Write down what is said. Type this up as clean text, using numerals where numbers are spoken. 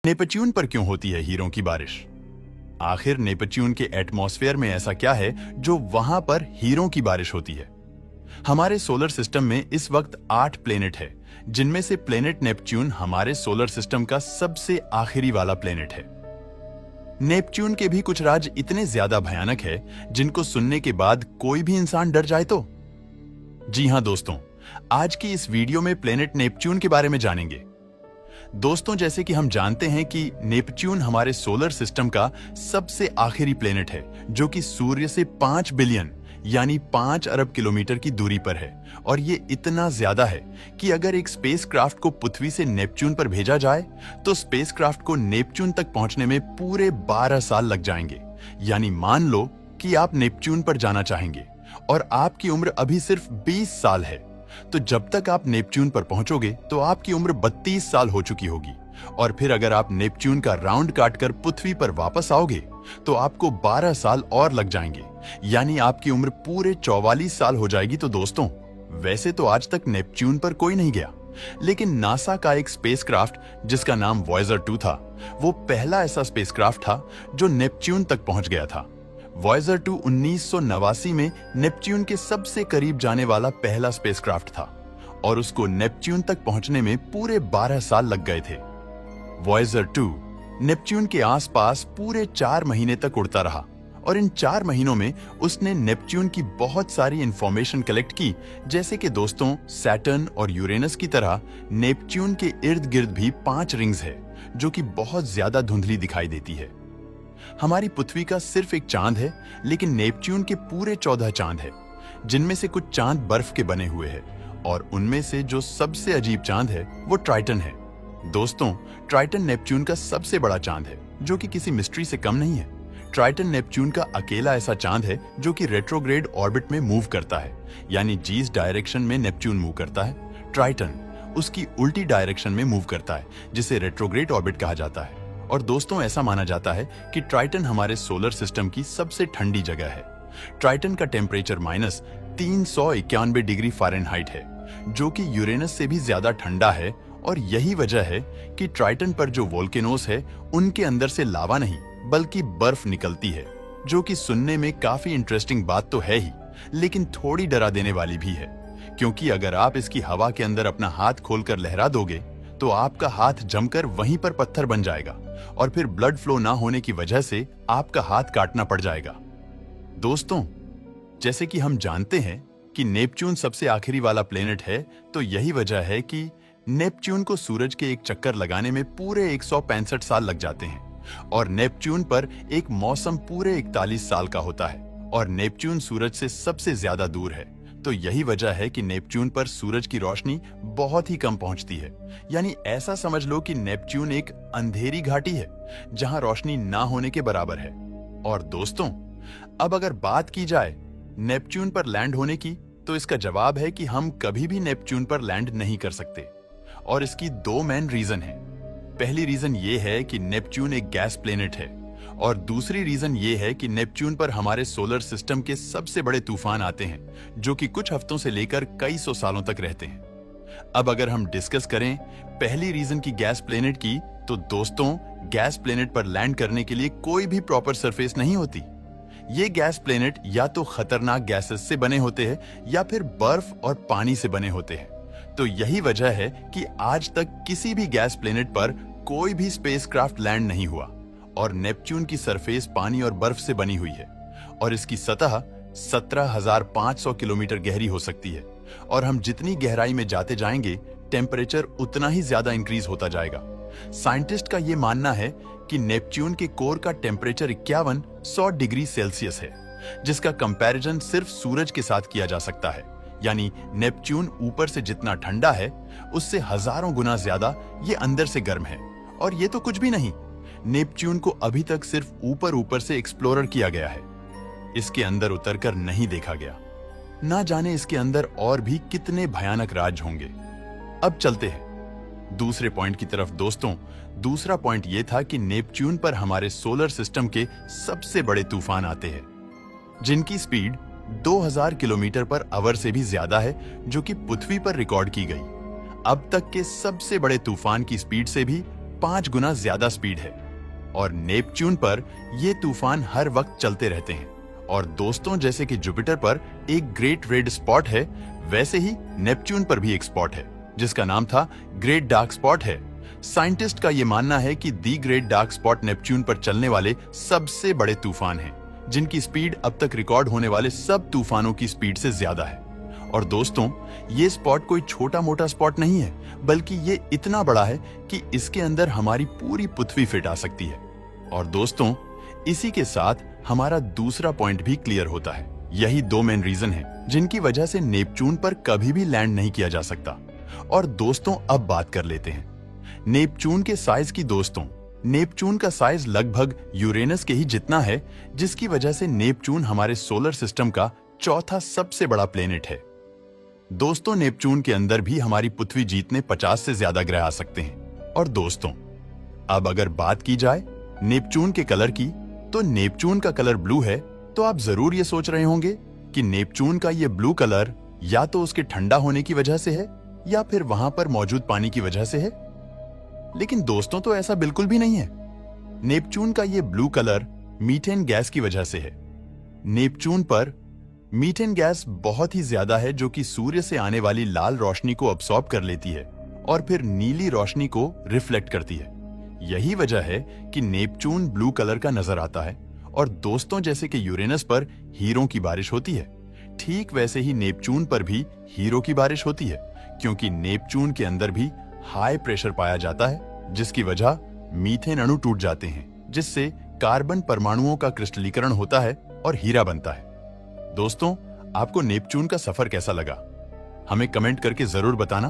Neptune पर क्यों होती है हीरों की बारिश? आखिर नेपच्यून के एटमॉस्फेयर में ऐसा क्या है जो वहां पर हीरों की बारिश होती है? हमारे सोलर सिस्टम में इस वक्त 8 प्लेनेट है, जिनमें से प्लेनेट नेपच्यून हमारे सोलर सिस्टम का सबसे आखिरी वाला प्लेनेट है। नेपच्यून के भी कुछ राज इतने ज्यादा भयानक है जिनको सुनने के बाद कोई भी इंसान डर जाए तो? जी हां दोस्तों, आज की इस वीडियो में प्लेनेट नेपच्यून के बारे में जानेंगे। दोस्तों, जैसे कि हम जानते हैं कि नेपच्यून हमारे सोलर सिस्टम का सबसे आखिरी प्लेनेट है, जो कि सूर्य से 5 बिलियन यानी 5 अरब किलोमीटर की दूरी पर है। और ये इतना ज्यादा है कि अगर एक स्पेसक्राफ्ट को पृथ्वी से नेपच्यून पर भेजा जाए तो स्पेसक्राफ्ट को नेपच्यून तक पहुंचने में पूरे 12 साल लग जाएंगे। यानी मान लो कि आप नेपच्यून पर जाना चाहेंगे और आपकी उम्र अभी सिर्फ 20 साल है, तो जब तक आप नेपच्यून पर पहुंचोगे तो आपकी उम्र 32 साल हो चुकी होगी। और फिर अगर आप नेपच्यून का राउंड काटकर पृथ्वी पर वापस आओगे तो आपको 12 साल और लग जाएंगे, यानी आपकी उम्र पूरे 44 साल हो जाएगी। तो दोस्तों, वैसे तो आज तक नेपच्यून पर कोई नहीं गया, लेकिन नासा का एक स्पेसक्राफ्ट जिसका नाम वॉयेजर 2 था, वो पहला ऐसा स्पेसक्राफ्ट था जो नेपच्यून तक पहुंच गया था। वॉयेजर 2 1989 में नेपच्यून के सबसे करीब जाने वाला पहला स्पेसक्राफ्ट था और उसको नेपच्यून तक पहुंचने में पूरे 12 साल लग गए थे। वॉयेजर 2 नेपच्यून के आसपास पूरे 4 महीने तक उड़ता रहा और इन 4 महीनों में उसने नेपच्यून की बहुत सारी इंफॉर्मेशन कलेक्ट की। जैसे कि दोस्तों, सैटर्न और यूरेनस की तरह नेपच्यून के इर्द गिर्द भी 5 रिंग्स है जो कि बहुत ज्यादा धुंधली दिखाई देती है। हमारी पृथ्वी का सिर्फ एक चांद है, लेकिन नेपच्यून के पूरे 14 चांद है, जिनमें से कुछ चांद बर्फ के बने हुए हैं और उनमें से जो सबसे अजीब चांद है वो ट्राइटन है। दोस्तों, ट्राइटन नेपच्यून का सबसे बड़ा चांद है जो कि किसी मिस्ट्री से कम नहीं है। ट्राइटन नेपच्यून का अकेला ऐसा चांद है जो कि रेट्रोग्रेड ऑर्बिट में मूव करता है, यानी जिस डायरेक्शन में नेपच्यून मूव करता है, ट्राइटन उसकी उल्टी डायरेक्शन में मूव करता है, जिसे रेट्रोग्रेड ऑर्बिट कहा जाता है। और दोस्तों, ऐसा माना जाता है कि ट्राइटन हमारे सोलर सिस्टम की सबसे ठंडी जगह है। ट्राइटन का टेम्परेचर -391 डिग्री फ़ारेनहाइट है, जो कि यूरेनस से भी ज्यादा ठंडा है। और यही वजह है कि ट्राइटन पर जो वोल्केनोस है उनके अंदर से लावा नहीं बल्कि बर्फ निकलती है, जो कि सुनने में काफी इंटरेस्टिंग बात तो है ही, लेकिन थोड़ी डरा देने वाली भी है, क्योंकि अगर आप इसकी हवा के अंदर अपना हाथ खोलकर लहरा दोगे तो आपका हाथ जमकर वहीं पर पत्थर बन जाएगा और फिर ब्लड फ्लो ना होने की वजह से आपका हाथ काटना पड़ जाएगा। दोस्तों, जैसे कि हम जानते हैं कि नेपच्यून सबसे आखिरी वाला प्लेनेट है, तो यही वजह है कि नेपच्यून को सूरज के एक चक्कर लगाने में पूरे 165 साल लग जाते हैं और नेपच्यून पर एक मौसम पूरे 41 साल का होता है और नेपच्यून सूरज से सबसे ज्यादा दूर है। तो यही वजह है कि नेपच्यून पर सूरज की रोशनी बहुत ही कम पहुंचती है। यानी ऐसा समझ लो कि नेपच्यून एक अंधेरी घाटी है जहां रोशनी ना होने के बराबर है। और दोस्तों, अब अगर बात की जाए नेपच्यून पर लैंड होने की, तो इसका जवाब है कि हम कभी भी नेपच्यून पर लैंड नहीं कर सकते और इसकी 2 मेन रीजन है। पहली रीजन ये है कि नेपच्यून एक गैस प्लेनेट है और दूसरी रीजन ये है कि नेपच्यून पर हमारे सोलर सिस्टम के सबसे बड़े तूफान आते हैं जो कि कुछ हफ्तों से लेकर कई सौ सालों तक रहते हैं। अब अगर हम डिस्कस करें पहली रीजन की गैस प्लेनेट की, तो दोस्तों, गैस प्लेनेट पर लैंड करने के लिए कोई भी प्रॉपर सरफेस नहीं होती। ये गैस प्लेनेट या तो खतरनाक गैसेस से बने होते हैं या फिर बर्फ और पानी से बने होते हैं। तो यही वजह है कि आज तक किसी भी गैस प्लेनेट पर कोई भी स्पेसक्राफ्ट लैंड नहीं हुआ और नेपच्यून की सरफेस पानी और बर्फ से बनी हुई है और इसकी सतह 17,500 किलोमीटर गहरी हो सकती है और हम जितनी गहराई में जाते जाएंगे टेम्परेचर उतना ही ज्यादा इंक्रीज होता जाएगा। साइंटिस्ट का यह मानना है कि नेपच्यून के कोर का टेम्परेचर 5100 डिग्री सेल्सियस है, जिसका कंपैरिजन सिर्फ सूरज के साथ किया जा सकता है। यानी नेपच्यून ऊपर से जितना ठंडा है उससे हजारों गुना ज्यादा ये अंदर से गर्म है। और ये तो कुछ भी नहीं, नेपच्यून को अभी तक सिर्फ ऊपर से एक्सप्लोरर किया गया है, इसके अंदर उतरकर नहीं देखा गया। ना जाने इसके अंदर और भी कितने भयानक राज होंगे। अब चलते हैं दूसरे पॉइंट की तरफ। दोस्तों, दूसरा पॉइंट यह था कि नेपच्यून पर हमारे सोलर सिस्टम के सबसे बड़े तूफान आते हैं, जिनकी स्पीड 2000 किलोमीटर पर आवर से भी ज्यादा है, जो कि पृथ्वी पर रिकॉर्ड की गई अब तक के सबसे बड़े तूफान की स्पीड से भी 5 गुना ज्यादा स्पीड है और नेपच्यून पर ये तूफान हर वक्त चलते रहते हैं। और दोस्तों, जैसे कि जुपिटर पर एक ग्रेट रेड स्पॉट है, वैसे ही नेपच्यून पर भी एक स्पॉट है जिसका नाम था ग्रेट डार्क स्पॉट है। साइंटिस्ट का यह मानना है कि the great dark spot Neptune पर चलने वाले सबसे बड़े तूफान हैं, जिनकी स्पीड अब तक रिकॉर्ड होने वाले सब तूफानों की स्पीड से ज्यादा है। और दोस्तों, ये स्पॉट कोई छोटा मोटा स्पॉट नहीं है, बल्कि ये इतना बड़ा है कि इसके अंदर हमारी पूरी पृथ्वी फिट आ सकती है। और दोस्तों, इसी के साथ हमारा दूसरा पॉइंट भी क्लियर होता है। यही 2 मेन रीजन हैं जिनकी वजह से नेपच्यून पर कभी भी लैंड नहीं किया जा सकता। और दोस्तों, अब बात कर लेते हैं नेपच्यून के साइज की। दोस्तों, नेपच्यून का साइज लगभग यूरेनस के ही जितना है, जिसकी वजह से नेपच्यून हमारे सोलर सिस्टम का चौथा सबसे बड़ा प्लेनेट है। दोस्तों, नेपच्यून के अंदर भी हमारी पृथ्वी जीतने 50 से ज्यादा ग्रह आ सकते हैं। और दोस्तों, अब अगर बात की जाए नेपच्यून के कलर की, तो नेपच्यून का कलर ब्लू है। तो आप जरूर ये सोच रहे होंगे कि नेपच्यून का ये ब्लू कलर या तो उसके ठंडा होने की वजह से है या फिर वहां पर मौजूद पानी की वजह से है। लेकिन दोस्तों, तो ऐसा बिल्कुल भी नहीं है। नेपच्यून का ये ब्लू कलर मीथेन गैस की वजह से है। नेपच्यून पर मीथेन गैस बहुत ही ज्यादा है, जो कि सूर्य से आने वाली लाल रोशनी को अब्सॉर्ब कर लेती है और फिर नीली रोशनी को रिफ्लेक्ट करती है। यही वजह है कि नेपच्यून ब्लू कलर का नजर आता है। और दोस्तों, जैसे कि यूरेनस पर हीरों की बारिश होती है, ठीक वैसे ही नेपच्यून पर भी हीरो की बारिश होती है, क्योंकि नेपच्यून के अंदर भी हाई प्रेशर पाया जाता है, जिसकी वजह मीथेन अणु टूट जाते हैं, जिससे कार्बन परमाणुओं का क्रिस्टलीकरण होता है और हीरा बनता है। दोस्तों, आपको नेपच्यून का सफर कैसा लगा? हमें कमेंट करके जरूर बताना।